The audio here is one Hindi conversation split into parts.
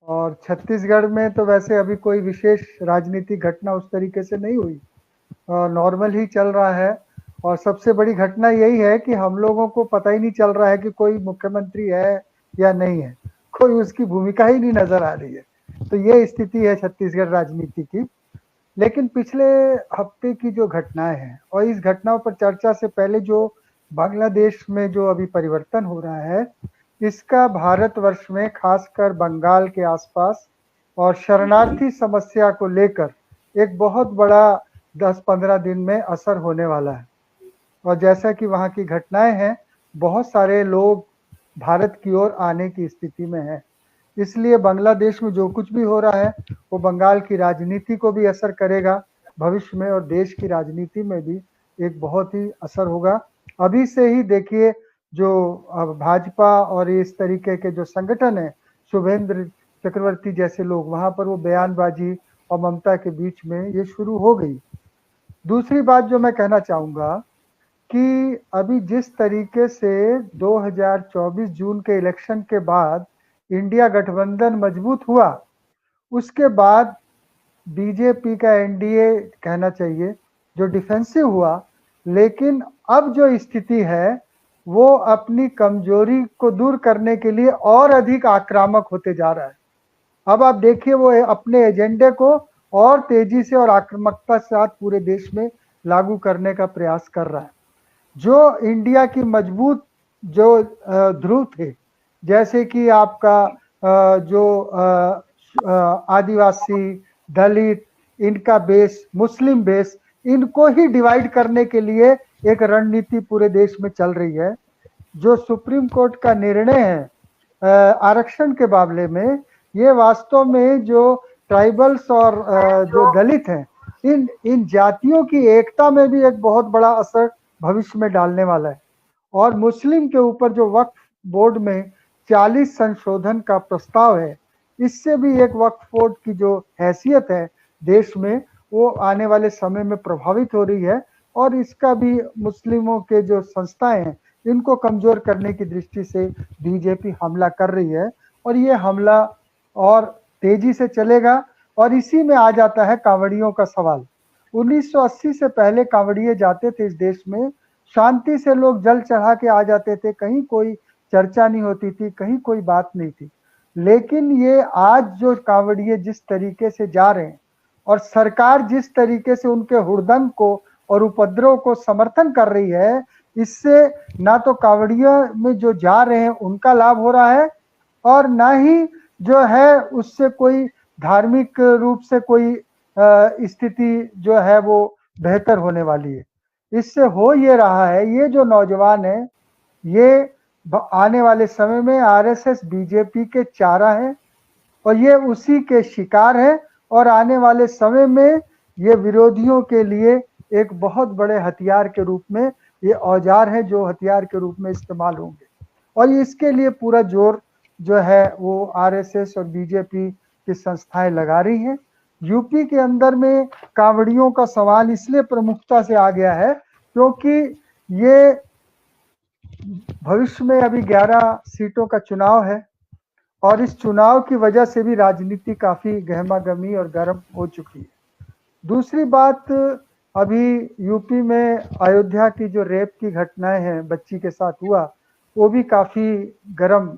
और छत्तीसगढ़ में तो वैसे अभी कोई विशेष राजनीतिक घटना उस तरीके से नहीं हुई, नॉर्मल ही चल रहा है। और सबसे बड़ी घटना यही है कि हम लोगों को पता ही नहीं चल रहा है कि कोई मुख्यमंत्री है या नहीं है, कोई उसकी भूमिका ही नहीं नजर आ रही है। तो ये स्थिति है छत्तीसगढ़ राजनीति की। लेकिन पिछले हफ्ते की जो घटनाएं हैं और इस घटनाओं पर चर्चा से पहले जो बांग्लादेश में जो अभी परिवर्तन हो रहा है, इसका भारतवर्ष में खासकर बंगाल के आसपास और शरणार्थी समस्या को लेकर एक बहुत बड़ा 10-15 दिन में असर होने वाला है। और जैसा कि वहाँ की घटनाएं हैं, बहुत सारे लोग भारत की ओर आने की स्थिति में हैं। इसलिए बांग्लादेश में जो कुछ भी हो रहा है वो बंगाल की राजनीति को भी असर करेगा भविष्य में, और देश की राजनीति में भी एक बहुत ही असर होगा। अभी से ही देखिए जो भाजपा और इस तरीके के जो संगठन है, शुभेंद्र चक्रवर्ती जैसे लोग, वहां पर वो बयानबाजी और ममता के बीच में ये शुरू हो गई। दूसरी बात जो मैं कहना चाहूंगा कि अभी जिस तरीके से 2024 जून के इलेक्शन के बाद इंडिया गठबंधन मजबूत हुआ, उसके बाद बीजेपी का एनडीए कहना चाहिए जो डिफेंसिव हुआ, लेकिन अब जो स्थिति है वो अपनी कमजोरी को दूर करने के लिए और अधिक आक्रामक होते जा रहा है। अब आप देखिए वो अपने एजेंडे को और तेजी से और आक्रामकता के साथ पूरे देश में लागू करने का प्रयास कर रहा है। जो इंडिया की मजबूत जो ध्रुव थे, जैसे कि आपका जो आदिवासी, दलित, इनका बेस, मुस्लिम बेस, इनको ही डिवाइड करने के लिए एक रणनीति पूरे देश में चल रही है। जो सुप्रीम कोर्ट का निर्णय है आरक्षण के मामले में, ये वास्तव में जो ट्राइबल्स और जो दलित हैं, इन जातियों की एकता में भी एक बहुत बड़ा असर भविष्य में डालने वाला है। और मुस्लिम के ऊपर जो वक्फ बोर्ड में 40 संशोधन का प्रस्ताव है, इससे भी एक वक्फ बोर्ड की जो हैसियत है देश में, वो आने वाले समय में प्रभावित हो रही है। और इसका भी मुस्लिमों के जो संस्थाएं हैं, इनको कमजोर करने की दृष्टि से बीजेपी हमला कर रही है, और ये हमला और तेजी से चलेगा। और इसी में आ जाता है कांवड़ियों का सवाल। 1980 से पहले कांवड़िए जाते थे इस देश में, शांति से लोग जल चढ़ा के आ जाते थे, कहीं कोई चर्चा नहीं होती थी, कहीं कोई बात नहीं थी। लेकिन ये आज जो कांवड़िए जिस तरीके से जा रहे हैं और सरकार जिस तरीके से उनके हुड़दंग को और उपद्रव को समर्थन कर रही है, इससे ना तो कांवड़िया में जो जा रहे हैं उनका लाभ हो रहा है, और ना ही जो है उससे कोई धार्मिक रूप से कोई स्थिति जो है वो बेहतर होने वाली है। इससे हो ये रहा है, ये जो नौजवान है ये आने वाले समय में आरएसएस बीजेपी के चारा है और ये उसी के शिकार है, और आने वाले समय में ये विरोधियों के लिए एक बहुत बड़े हथियार के रूप में ये औजार है जो हथियार के रूप में इस्तेमाल होंगे। और इसके लिए पूरा जोर जो है वो आरएसएस और बीजेपी की संस्थाएं लगा रही हैं। यूपी के अंदर में कांवड़ियों का सवाल इसलिए प्रमुखता से आ गया है क्योंकि ये भविष्य में अभी 11 सीटों का चुनाव है, और इस चुनाव की वजह से भी राजनीति काफी गहमागमी और गर्म हो चुकी है। दूसरी बात, अभी यूपी में अयोध्या की जो रेप की घटनाएं हैं बच्ची के साथ हुआ, वो भी काफी गर्म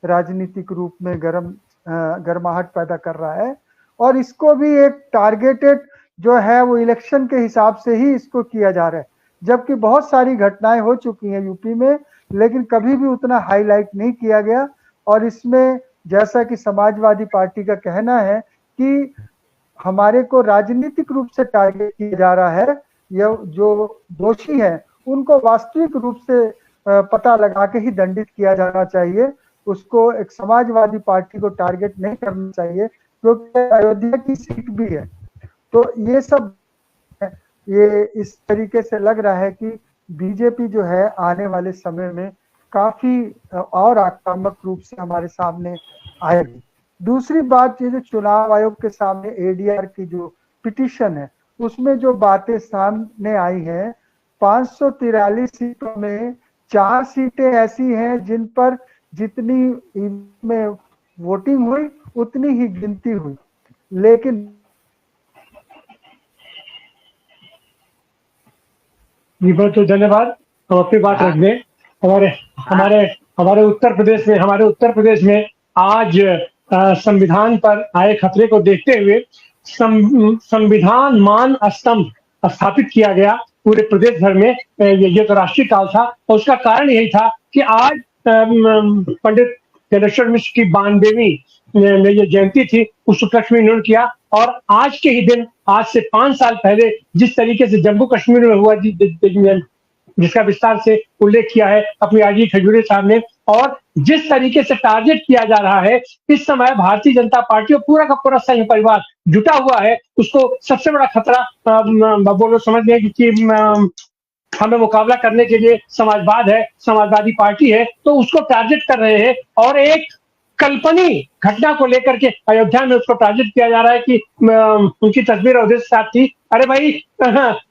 राजनीतिक रूप में गर्माहट पैदा कर रहा है। और इसको भी एक टारगेटेड जो है वो इलेक्शन के हिसाब से ही इसको किया जा रहा है, जबकि बहुत सारी घटनाएं हो चुकी हैं यूपी में, लेकिन कभी भी उतना हाईलाइट नहीं किया गया। और इसमें जैसा कि समाजवादी पार्टी का कहना है कि हमारे को राजनीतिक रूप से टारगेट किया जा रहा है, यह जो दोषी है उनको वास्तविक रूप से पता लगा के ही दंडित किया जाना चाहिए, उसको एक समाजवादी पार्टी को टारगेट नहीं करना चाहिए, क्योंकि अयोध्या की सीट भी है। तो ये सब ये इस तरीके से लग रहा है कि बीजेपी जो है आने वाले समय में काफी और आक्रामक रूप से हमारे सामने आएगी। दूसरी बात, ये जो चुनाव आयोग के सामने एडीआर की जो पिटीशन है, उसमें जो बातें सामने आई है, 543 सीटों में 4 सीटें ऐसी हैं जिन पर जितनी में वोटिंग हुई उतनी ही गिनती हुई, लेकिन जी बहुत बहुत धन्यवाद। हम अपनी बात रख दें। हमारे हमारे हमारे उत्तर प्रदेश में आज संविधान पर आए खतरे को देखते हुए संविधान मान स्तंभ स्थापित किया गया पूरे प्रदेश भर में। ये तो राष्ट्रीय काल था और उसका कारण यही था कि आज पंडित ज्ञानेश्वर मिश्र की 92वीं ये जयंती थी, उस उपलक्ष्य में इन्होंने किया। और आज के ही दिन, आज से 5 साल पहले जिस तरीके से जम्मू कश्मीर में हुआ, जिसका विस्तार से उल्लेख किया है अपनी आजी खजूरिया साहब ने, और जिस तरीके से टारगेट किया जा रहा है इस समय भारतीय जनता पार्टी और पूरा का पूरा संघ परिवार जुटा हुआ है, उसको सबसे बड़ा खतरा बोलो समझ लें कि हमें मुकाबला करने के लिए समाजवाद है, समाजवादी पार्टी है, तो उसको टारगेट कर रहे हैं। और एक काल्पनिक घटना को लेकर के अयोध्या में उसको टारगेट किया जा रहा है कि उनकी तस्वीर अयोध्या के साथ थी। अरे भाई,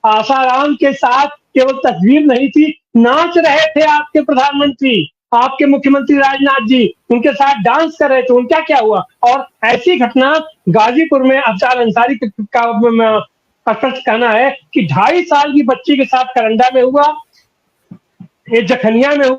आसाराम के साथ केवल तस्वीर नहीं थी, नाच रहे थे आपके प्रधानमंत्री, आपके मुख्यमंत्री राजनाथ जी, उनके साथ डांस कर रहे थे, उनका क्या हुआ? और ऐसी घटना गाजीपुर में अफजाल अंसारी का स्पष्ट कहना है कि 2.5 साल की बच्ची के साथ करंडा में हुआ, ये जखनिया में हुआ।